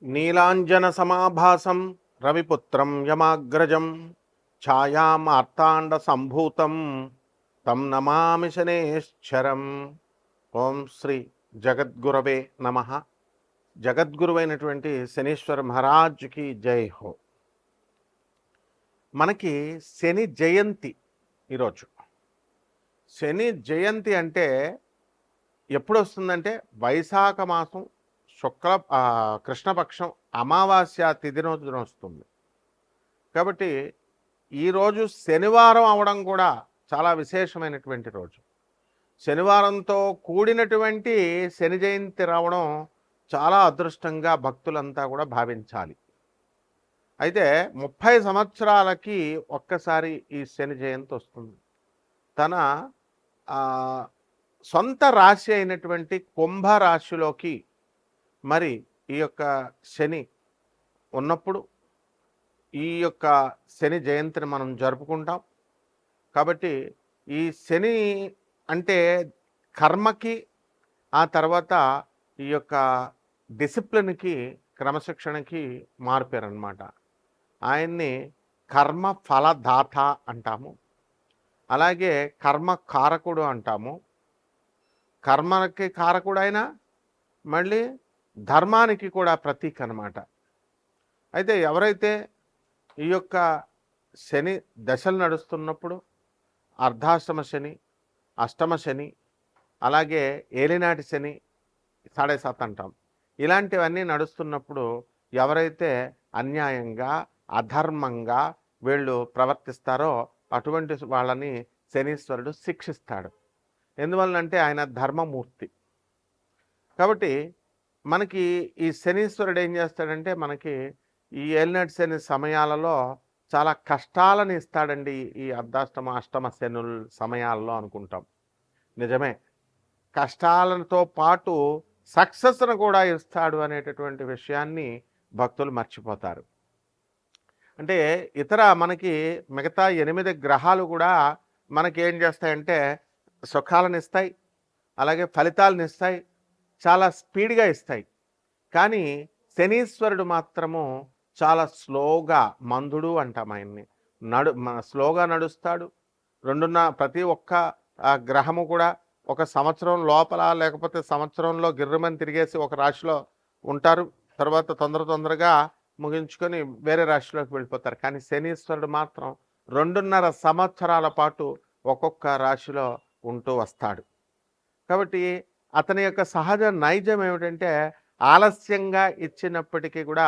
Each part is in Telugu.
నీలాంజనసమాభాసం రవిపుత్రం యమాగ్రజం ఛాయామార్తాండసంభూతం తం నమామి శనేశ్వరం. ఓం శ్రీ జగద్గురవే నమ. జగద్గురువైనటువంటి శనీశ్వర మహారాజ్కి జై హో. మనకి శని జయంతి ఈరోజు. శని జయంతి అంటే ఎప్పుడు వస్తుందంటే వైశాఖ మాసం కృష్ణపక్షం అమావాస్య తిథి రోజున వస్తుంది. కాబట్టి ఈరోజు శనివారం అవడం కూడా చాలా విశేషమైనటువంటి రోజు. శనివారంతో కూడినటువంటి శని జయంతి రావడం చాలా అదృష్టంగా భక్తులంతా కూడా భావించాలి. అయితే 30 సంవత్సరాలకి ఒక్కసారి ఈ శని జయంతి వస్తుంది. తన సొంత రాశి అయినటువంటి కుంభరాశిలోకి మరి ఈ యొక్క శని ఉన్నప్పుడు ఈ యొక్క శని జయంతిని మనం జరుపుకుంటాం. కాబట్టి ఈ శని అంటే కర్మకి, ఆ తర్వాత ఈ యొక్క డిసిప్లిన్కి, క్రమశిక్షణకి మారిపోయారనమాట. ఆయన్ని కర్మ ఫలదాత అంటాము, అలాగే కర్మ కారకుడు అంటాము. కర్మకి కారకుడైన మళ్ళీ ధర్మానికి కూడా ప్రతీక అన్నమాట. అయితే ఎవరైతే ఈ యొక్క శని దశలు నడుస్తున్నప్పుడు అర్ధాష్టమ శని, అష్టమ శని, అలాగే ఏలినాటి శని, 7.5 అంటాం, ఇలాంటివన్నీ నడుస్తున్నప్పుడు ఎవరైతే అన్యాయంగా అధర్మంగా వీళ్ళు ప్రవర్తిస్తారో అటువంటి వాళ్ళని శనీశ్వరుడు శిక్షిస్తాడు. ఎందువల్లంటే ఆయన ధర్మమూర్తి. కాబట్టి మనకి ఈ శనీశ్వరుడు ఏం చేస్తాడంటే మనకి ఈ ఏలినాటి శని సమయాలలో చాలా కష్టాలను ఇస్తాడండి. ఈ అర్ధాష్టమ అష్టమ శనుల సమయాల్లో అనుకుంటాం, నిజమే. కష్టాలతో పాటు సక్సెస్ను కూడా ఇస్తాడు అనేటటువంటి విషయాన్ని భక్తులు మర్చిపోతారు. అంటే మనకి మిగతా 8 గ్రహాలు కూడా మనకి ఏం చేస్తాయంటే సుఖాలను ఇస్తాయి, అలాగే ఫలితాలను ఇస్తాయి, చాలా స్పీడ్గా ఇస్తాయి. కానీ శనీశ్వరుడు మాత్రము చాలా స్లోగా, మందుడు అంటాం ఆయన్ని, స్లోగా నడుస్తాడు. ప్రతి ఒక్క గ్రహము కూడా ఒక సంవత్సరం లోపల లేకపోతే సంవత్సరంలో గిర్రమని తిరిగేసి ఒక రాశిలో ఉంటారు, తర్వాత తొందరగా ముగించుకొని వేరే రాశిలోకి వెళ్ళిపోతారు. కానీ శనీశ్వరుడు మాత్రం 2.5 సంవత్సరాల పాటు ఒక్కొక్క రాశిలో ఉంటూ వస్తాడు. కాబట్టి అతని యొక్క సహజ నైజం ఏమిటంటే ఆలస్యంగా ఇచ్చినప్పటికీ కూడా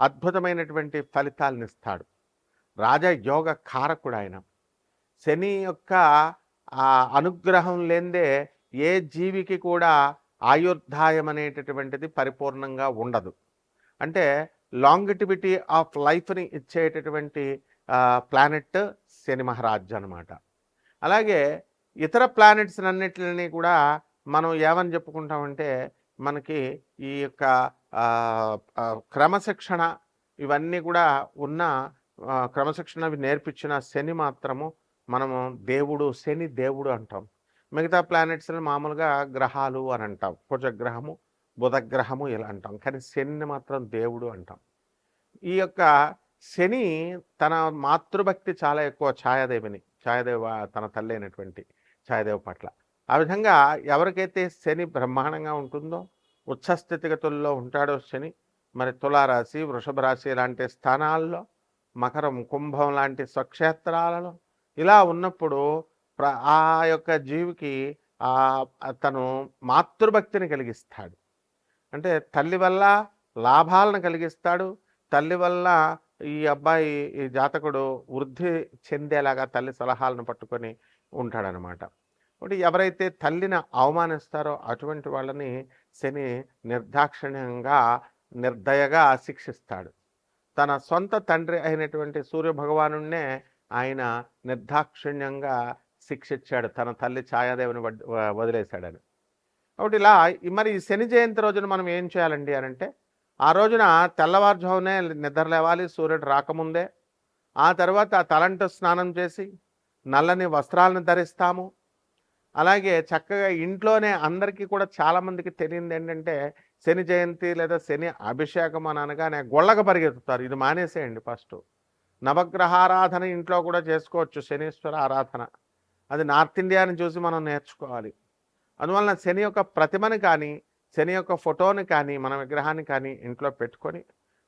అద్భుతమైనటువంటి ఫలితాలను ఇస్తాడు. రాజయోగ కారకుడు ఆయన. శని యొక్క అనుగ్రహం లేదే ఏ జీవికి కూడా ఆయుర్దాయం అనేటటువంటిది పరిపూర్ణంగా ఉండదు. అంటే లాంగిటివిటీ ఆఫ్ లైఫ్ని ఇచ్చేటటువంటి ప్లానెట్ శని మహారాజ్ అనమాట. అలాగే ఇతర ప్లానెట్స్ అన్నిటిని కూడా మనం ఏమని చెప్పుకుంటామంటే మనకి ఈ యొక్క క్రమశిక్షణ ఇవన్నీ కూడా ఉన్న క్రమశిక్షణ నేర్పించిన శని మాత్రము మనము శని దేవుడు అంటాం. మిగతా ప్లానెట్స్ని మామూలుగా గ్రహాలు అని అంటాం, కుజగ్రహము, బుధగ్రహము ఇలా అంటాం. కానీ శనిని మాత్రం దేవుడు అంటాం. ఈ యొక్క శని తన మాతృభక్తి చాలా ఎక్కువ, ఛాయాదేవ తన తల్లి అయినటువంటి ఛాయాదేవి పట్ల. ఆ విధంగా ఎవరికైతే శని బ్రహ్మాండంగా ఉంటుందో, ఉచ్చస్థితిగతుల్లో ఉంటాడో శని, మరి తులారాశి, వృషభ రాశి లాంటి స్థానాల్లో, మకరం, కుంభం లాంటి స్వక్షేత్రాలలో ఇలా ఉన్నప్పుడు ఆ యొక్క జీవికి తను మాతృభక్తిని కలిగిస్తాడు. అంటే తల్లి వల్ల లాభాలను కలిగిస్తాడు, తల్లి వల్ల ఈ అబ్బాయి, ఈ జాతకుడు వృద్ధి చెందేలాగా తల్లి సలహాలను పట్టుకొని ఉంటాడనమాట. కాబట్టి ఎవరైతే తల్లిని అవమానిస్తారో అటువంటి వాళ్ళని శని నిర్దాక్షిణ్యంగా, నిర్దయగా శిక్షిస్తాడు. తన సొంత తండ్రి అయినటువంటి సూర్యభగవానున్నే ఆయన నిర్దాక్షిణ్యంగా శిక్షించాడు, తన తల్లి ఛాయాదేవిని వదిలేశాడని. కాబట్టి ఇలా మరి శని జయంతి రోజున మనం ఏం చేయాలండి అని అంటే, ఆ రోజున తెల్లవారుజామునే నిద్ర లేవాలి, సూర్యుడు రాకముందే. ఆ తర్వాత తలంటు స్నానం చేసి నల్లని వస్త్రాలను ధరిస్తాము. అలాగే చక్కగా ఇంట్లోనే అందరికీ కూడా చాలామందికి తెలియదు ఏంటంటే శని జయంతి లేదా శని అభిషేకం అని అనగానే గొళ్ళకు పరిగెత్తుతారు. ఇది మానేసేయండి ఫస్ట్. నవగ్రహారాధన ఇంట్లో కూడా చేసుకోవచ్చు, శనీశ్వర ఆరాధన. అది నార్త్ ఇండియాని చూసి మనం నేర్చుకోవాలి. అందువలన శని యొక్క ప్రతిమని కానీ, శని యొక్క ఫోటోని కానీ, మన విగ్రహాన్ని కానీ ఇంట్లో పెట్టుకొని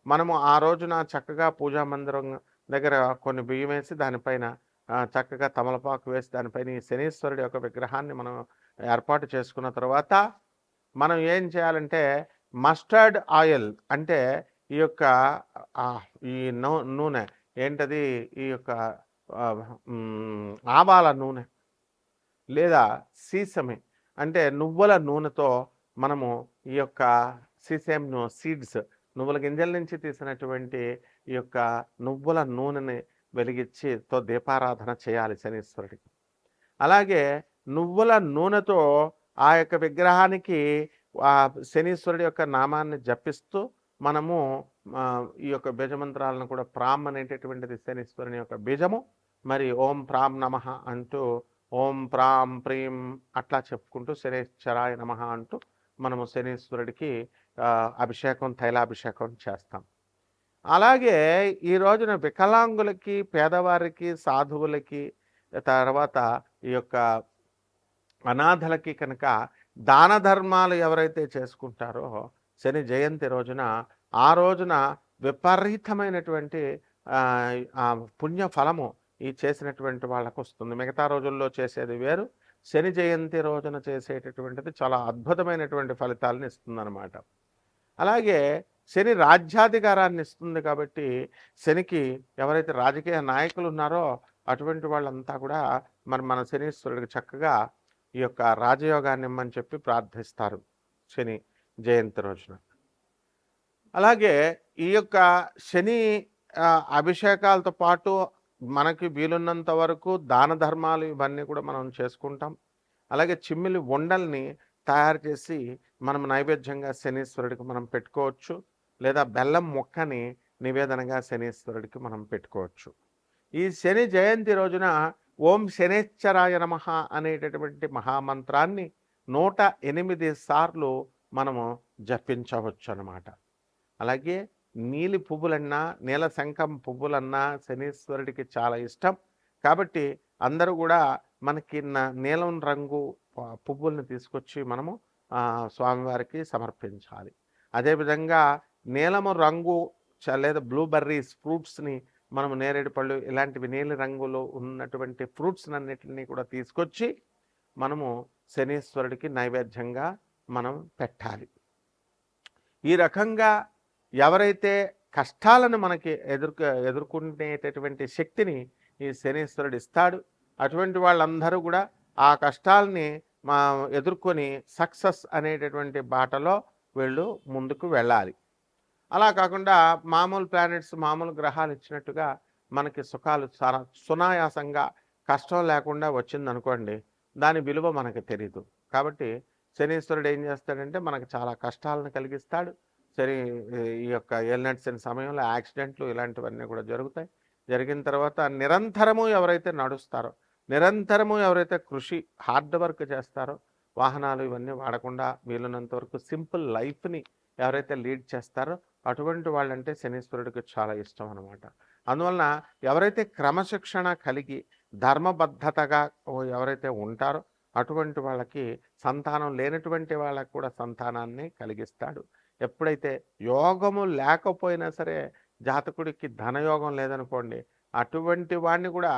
మనము ఆ రోజున చక్కగా పూజా మందిరం దగ్గర కొన్ని బియ్యం వేసి దానిపైన చక్కగా తమలపాకు వేసి దానిపైన ఈ శనీశ్వరుడి యొక్క విగ్రహాన్ని మనం ఏర్పాటు చేసుకున్న తర్వాత మనం ఏం చేయాలంటే మస్టర్డ్ ఆయిల్ అంటే ఈ యొక్క ఈ నూనె ఏంటది, ఈ యొక్క ఆవాల నూనె లేదా సీసమే అంటే నువ్వుల నూనెతో మనము ఈ యొక్క సీసేమ్ సీడ్స్, నువ్వుల గింజల నుంచి తీసినటువంటి ఈ యొక్క నువ్వుల నూనెని వెలిగించితో దీపారాధన చేయాలి శనీశ్వరుడికి. అలాగే నువ్వుల నూనెతో ఆ యొక్క విగ్రహానికి శనీశ్వరుడి యొక్క నామాన్ని జపిస్తూ మనము ఈ యొక్క బీజమంత్రాలను కూడా ప్రామ్ అనేటటువంటిది శనీశ్వరుని యొక్క బీజము, మరి ఓం ప్రాం నమః అంటూ ఓం ప్రాం ప్రీం అట్లా చెప్పుకుంటూ శనీశ్వరాయ నమః అంటూ మనము శనీశ్వరుడికి అభిషేకం, తైలాభిషేకం చేస్తాం. అలాగే ఈ రోజున వికలాంగులకి, పేదవారికి, సాధువులకి, తర్వాత ఈ యొక్క అనాథలకి కనుక దాన ధర్మాలు ఎవరైతే చేసుకుంటారో శని జయంతి రోజున, ఆ రోజున విపరీతమైనటువంటి పుణ్య ఫలము ఈ చేసినటువంటి వాళ్ళకు వస్తుంది. మిగతా రోజుల్లో చేసేది వేరు, శని జయంతి రోజున చేసేటటువంటిది చాలా అద్భుతమైనటువంటి ఫలితాలను ఇస్తుందన్నమాట. అలాగే శని రాజ్యాధికారాన్ని ఇస్తుంది కాబట్టి శనికి ఎవరైతే రాజకీయ నాయకులు ఉన్నారో అటువంటి వాళ్ళంతా కూడా మన శనీశ్వరుడికి చక్కగా ఈ యొక్క రాజయోగాన్ని ఇమ్మని చెప్పి ప్రార్థిస్తారు శని జయంతి రోజున. అలాగే ఈ యొక్క శని అభిషేకాలతో పాటు మనకి వీలున్నంత వరకు దాన ధర్మాలు ఇవన్నీ కూడా మనం చేసుకుంటాం. అలాగే చిమ్మిలి ఉండల్ని తయారు చేసి మనం నైవేద్యంగా శనీశ్వరుడికి మనం పెట్టుకోవచ్చు, లేదా బెల్లం ముక్కని నివేదనగా శనీశ్వరుడికి మనం పెట్టుకోవచ్చు. ఈ శని జయంతి రోజున ఓం శనేశ్వరాయ నమః అనేటటువంటి మహామంత్రాన్ని 108 సార్లు మనము జపించవచ్చు అన్నమాట. అలాగే నీలి పువ్వులన్నా, నీల శంఖం పువ్వులన్నా శనీశ్వరుడికి చాలా ఇష్టం కాబట్టి అందరూ కూడా మనకి నీలం రంగు పువ్వుల్ని తీసుకొచ్చి మనము స్వామివారికి సమర్పించాలి. అదేవిధంగా నీలము రంగు లేదా బ్లూబెర్రీస్ ఫ్రూట్స్ని మనము, నేరేడు పళ్ళు ఇలాంటివి నీలి రంగులో ఉన్నటువంటి ఫ్రూట్స్ అన్నిటిని కూడా తీసుకొచ్చి మనము శనీశ్వరుడికి నైవేద్యంగా మనం పెట్టాలి. ఈ రకంగా ఎవరైతే కష్టాలను మనకి ఎదుర్కొనేటటువంటి శక్తిని ఈ శనీశ్వరుడు ఇస్తాడు, అటువంటి వాళ్ళందరూ కూడా ఆ కష్టాలని ఎదుర్కొని సక్సెస్ అనేటటువంటి బాటలో వీళ్ళు ముందుకు వెళ్ళాలి. అలా కాకుండా మామూలు ప్లానెట్స్, మామూలు గ్రహాలు ఇచ్చినట్టుగా మనకి సుఖాలు చాలా సునాయాసంగా కష్టం లేకుండా వచ్చిందనుకోండి, దాని విలువ మనకు తెలియదు. కాబట్టి శనీశ్వరుడు ఏం చేస్తాడంటే మనకు చాలా కష్టాలను కలిగిస్తాడు. ఈ యొక్క ఏలినాటి శని సమయంలో యాక్సిడెంట్లు ఇలాంటివన్నీ కూడా జరుగుతాయి. జరిగిన తర్వాత నిరంతరము ఎవరైతే నడుస్తారో, నిరంతరము ఎవరైతే కృషి హార్డ్ వర్క్ చేస్తారో, వాహనాలు ఇవన్నీ వాడకుండా వీలున్నంత వరకు సింపుల్ లైఫ్ని ఎవరైతే లీడ్ చేస్తారో అటువంటి వాళ్ళంటే శనీశ్వరుడికి చాలా ఇష్టం అనమాట. అందువలన ఎవరైతే క్రమశిక్షణ కలిగి ధర్మబద్ధతగా ఎవరైతే ఉంటారో అటువంటి వాళ్ళకి సంతానం లేనటువంటి వాళ్ళకు కూడా సంతానాన్ని కలిగిస్తాడు. ఎప్పుడైతే యోగము లేకపోయినా సరే, జాతకుడికి ధనయోగం లేదనుకోండి, అటువంటి వాడిని కూడా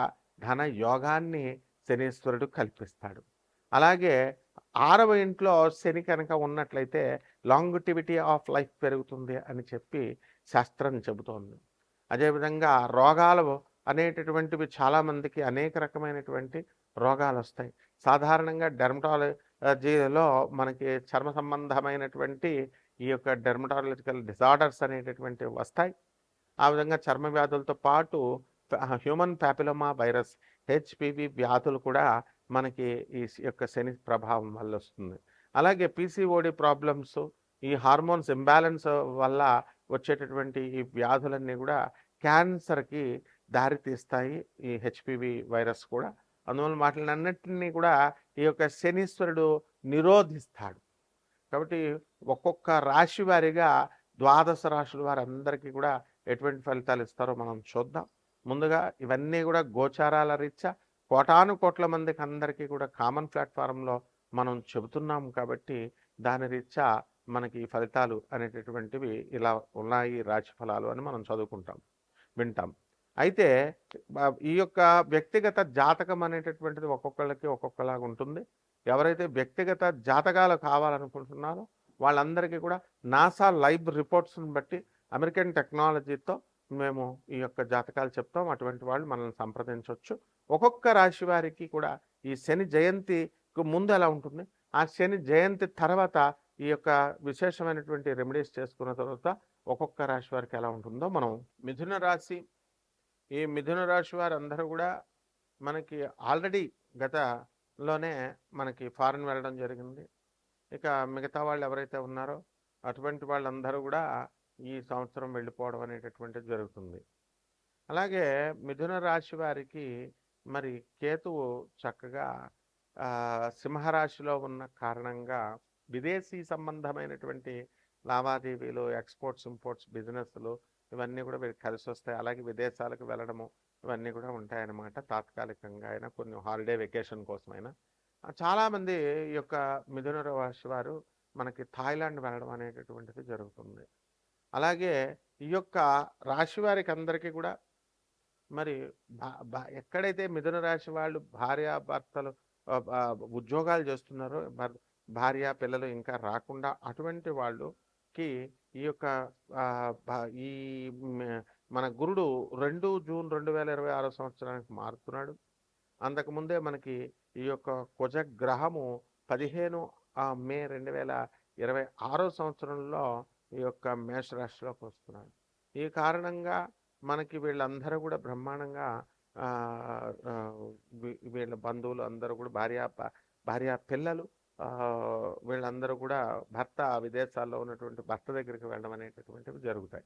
ధన యోగాన్ని శనీశ్వరుడు కల్పిస్తాడు. అలాగే 6వ ఇంట్లో శని కనుక ఉన్నట్లయితే లాంగిటివిటీ ఆఫ్ లైఫ్ పెరుగుతుంది అని చెప్పి శాస్త్రం చెబుతోంది. అదేవిధంగా రోగాలు అనేటటువంటివి చాలామందికి అనేక రకమైనటువంటి రోగాలు వస్తాయి. సాధారణంగా డెర్మటాలజీలో మనకి చర్మ సంబంధమైనటువంటి ఈ యొక్క డెర్మటాలజికల్ డిజార్డర్స్ అనేటటువంటివి వస్తాయి. ఆ విధంగా చర్మ వ్యాధులతో పాటు హ్యూమన్ ప్యాపిలోమా వైరస్, హెచ్పివి వ్యాధులు కూడా మనకి ఈ యొక్క శని ప్రభావం వల్ల వస్తుంది. అలాగే పీసీఓడి ప్రాబ్లమ్స్, ఈ హార్మోన్స్ ఇంబ్యాలెన్స్ వల్ల వచ్చేటటువంటి ఈ వ్యాధులన్నీ కూడా క్యాన్సర్కి దారితీస్తాయి, ఈ హెచ్పివి వైరస్ కూడా. అందువల్ల వాటిని అన్నిటినీ కూడా ఈ యొక్క శనీశ్వరుడు నిరోధిస్తాడు. కాబట్టి ఒక్కొక్క రాశి వారీగా ద్వాదశ రాశుల వారందరికీ కూడా ఎటువంటి ఫలితాలు ఇస్తారో మనం చూద్దాం. ముందుగా ఇవన్నీ కూడా గోచారాల రీత్యా కోటాను కోట్ల మందికి అందరికీ కూడా కామన్ ప్లాట్ఫారంలో మనం చెబుతున్నాం కాబట్టి దాని రీత్యా మనకి ఈ ఫలితాలు అనేటటువంటివి ఇలా ఉన్నాయి రాశి ఫలాలు అని మనం చదువుకుంటాం, వింటాం. అయితే ఈ యొక్క వ్యక్తిగత జాతకం అనేటటువంటిది ఒక్కొక్కళ్ళకి ఒక్కొక్కలాగా ఉంటుంది. ఎవరైతే వ్యక్తిగత జాతకాలు కావాలనుకుంటున్నారో వాళ్ళందరికీ కూడా నాసా లైవ్ రిపోర్ట్స్ని బట్టి అమెరికన్ టెక్నాలజీతో మేము ఈ యొక్క జాతకాలు చెప్తాం. అటువంటి వాళ్ళు మనల్ని సంప్రదించవచ్చు. ఒక్కొక్క రాశి వారికి కూడా ఈ శని జయంతికి ముందు ఎలా ఉంటుంది, ఆ శని జయంతి తర్వాత ఈ యొక్క విశేషమైనటువంటి రెమెడీస్ చేసుకున్న తర్వాత ఒక్కొక్క రాశి వారికి ఎలా ఉంటుందో మనం మిథున రాశి, ఈ మిథున రాశి వారందరూ కూడా మనకి ఆల్రెడీ గతలోనే మనకి ఫారెన్ వెళ్ళడం జరిగింది. ఇక మిగతా వాళ్ళు ఎవరైతే ఉన్నారో అటువంటి వాళ్ళందరూ కూడా ఈ సంవత్సరం వెళ్ళిపోవడం అనేటటువంటిది జరుగుతుంది. అలాగే మిథున రాశి వారికి మరి కేతువు చక్కగా సింహరాశిలో ఉన్న కారణంగా విదేశీ సంబంధమైనటువంటి లావాదేవీలు, ఎక్స్పోర్ట్స్ ఇంపోర్ట్స్ బిజినెస్లు ఇవన్నీ కూడా వీరికి కలిసి వస్తాయి. అలాగే విదేశాలకు వెళ్ళడము ఇవన్నీ కూడా ఉంటాయన్నమాట. తాత్కాలికంగా అయినా కొన్ని హాలిడే వెకేషన్ కోసమైనా చాలామంది ఈ యొక్క మిథున రాశి వారు మనకి థాయిలాండ్ వెళ్ళడం అనేటటువంటిది జరుగుతుంది. అలాగే ఈ యొక్క రాశి వారికి అందరికీ కూడా మరి ఎక్కడైతే మిథున రాశి వాళ్ళు భార్యాభర్తలు ఉద్యోగాలు చేస్తున్నారో భార్య పిల్లలు ఇంకా రాకుండా అటువంటి వాళ్ళకి ఈ యొక్క ఈ మన గురుడు 2 జూన్ 2026 సంవత్సరానికి మారుతున్నాడు. అంతకుముందే మనకి ఈ యొక్క కుజ గ్రహము 15 మే 2026 సంవత్సరంలో ఈ యొక్క మేషరాశిలోకి వస్తున్నాడు. ఈ కారణంగా మనకి వీళ్ళందరూ కూడా బ్రహ్మాండంగా వీళ్ళ బంధువులు అందరూ కూడా భార్య పిల్లలు వీళ్ళందరూ కూడా భర్త విదేశాల్లో ఉన్నటువంటి భర్త దగ్గరికి వెళ్ళడం అనేటటువంటివి జరుగుతాయి.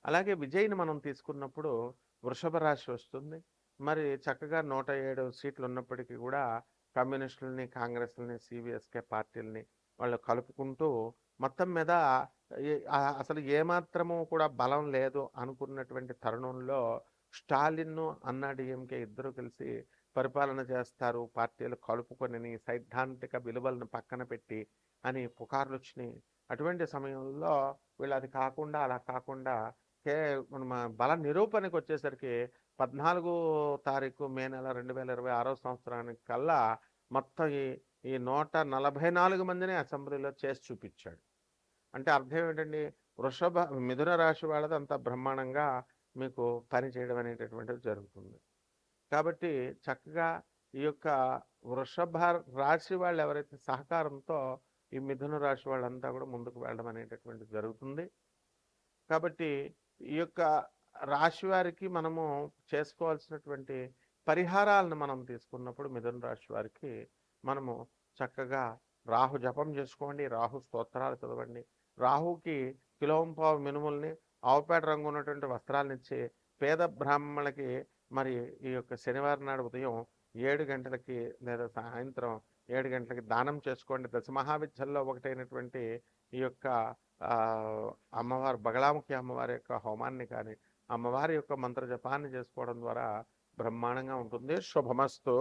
అలాగే విజయ్ని మనం తీసుకున్నప్పుడు వృషభ రాశి వస్తుంది. మరి చక్కగా 107 సీట్లు ఉన్నప్పటికీ కూడా కమ్యూనిస్టులని, కాంగ్రెస్లని, సివిఎస్కే పార్టీలని వాళ్ళు కలుపుకుంటూ మొత్తం మీద అసలు ఏమాత్రము కూడా బలం లేదు అనుకున్నటువంటి తరుణంలో స్టాలిన్, అన్నాడీఎంకే ఇద్దరు కలిసి పరిపాలన చేస్తారు, పార్టీలు కలుపుకొని సైద్ధాంతిక విలువలను పక్కన పెట్టి అని పుకార్లు వచ్చినాయి. అటువంటి సమయంలో వీళ్ళు అది కాకుండా అలా కాకుండా బల నిరూపణకు వచ్చేసరికి 14 తారీఖు మే నెల 2026 సంవత్సరానికి కల్లా మొత్తం ఈ 144 మందిని అసెంబ్లీలో చేసి చూపించాడు. అంటే అర్థం ఏంటండి, మిథున రాశి వాళ్ళది అంత బ్రహ్మాండంగా మీకు పని చేయడం అనేటటువంటిది జరుగుతుంది. కాబట్టి చక్కగా ఈ యొక్క వృషభ రాశి వాళ్ళు ఎవరైతే సహకారంతో ఈ మిథున రాశి వాళ్ళంతా కూడా ముందుకు వెళ్ళడం అనేటటువంటిది జరుగుతుంది. కాబట్టి ఈ యొక్క రాశి వారికి మనము చేసుకోవాల్సినటువంటి పరిహారాలను మనం తీసుకున్నప్పుడు మిథున రాశి వారికి మనము చక్కగా రాహు జపం చేసుకోండి, రాహు స్తోత్రాలు చదవండి. రాహుకి కిలోంపావు మినుముల్ని, ఆవుపేట రంగు ఉన్నటువంటి వస్త్రాలను ఇచ్చి పేద బ్రాహ్మణులకి మరి ఈ యొక్క శనివారం నాడు ఉదయం 7 గంటలకి లేదా సాయంత్రం 7 గంటలకి దానం చేసుకోండి. దశమహావిద్యల్లో ఒకటైనటువంటి ఈ యొక్క అమ్మవారు బగళాముఖి అమ్మవారి యొక్క హోమాన్ని కానీ అమ్మవారి యొక్క మంత్ర జపాన్ని చేసుకోవడం ద్వారా బ్రహ్మాండంగా ఉంటుంది. శుభమస్తు.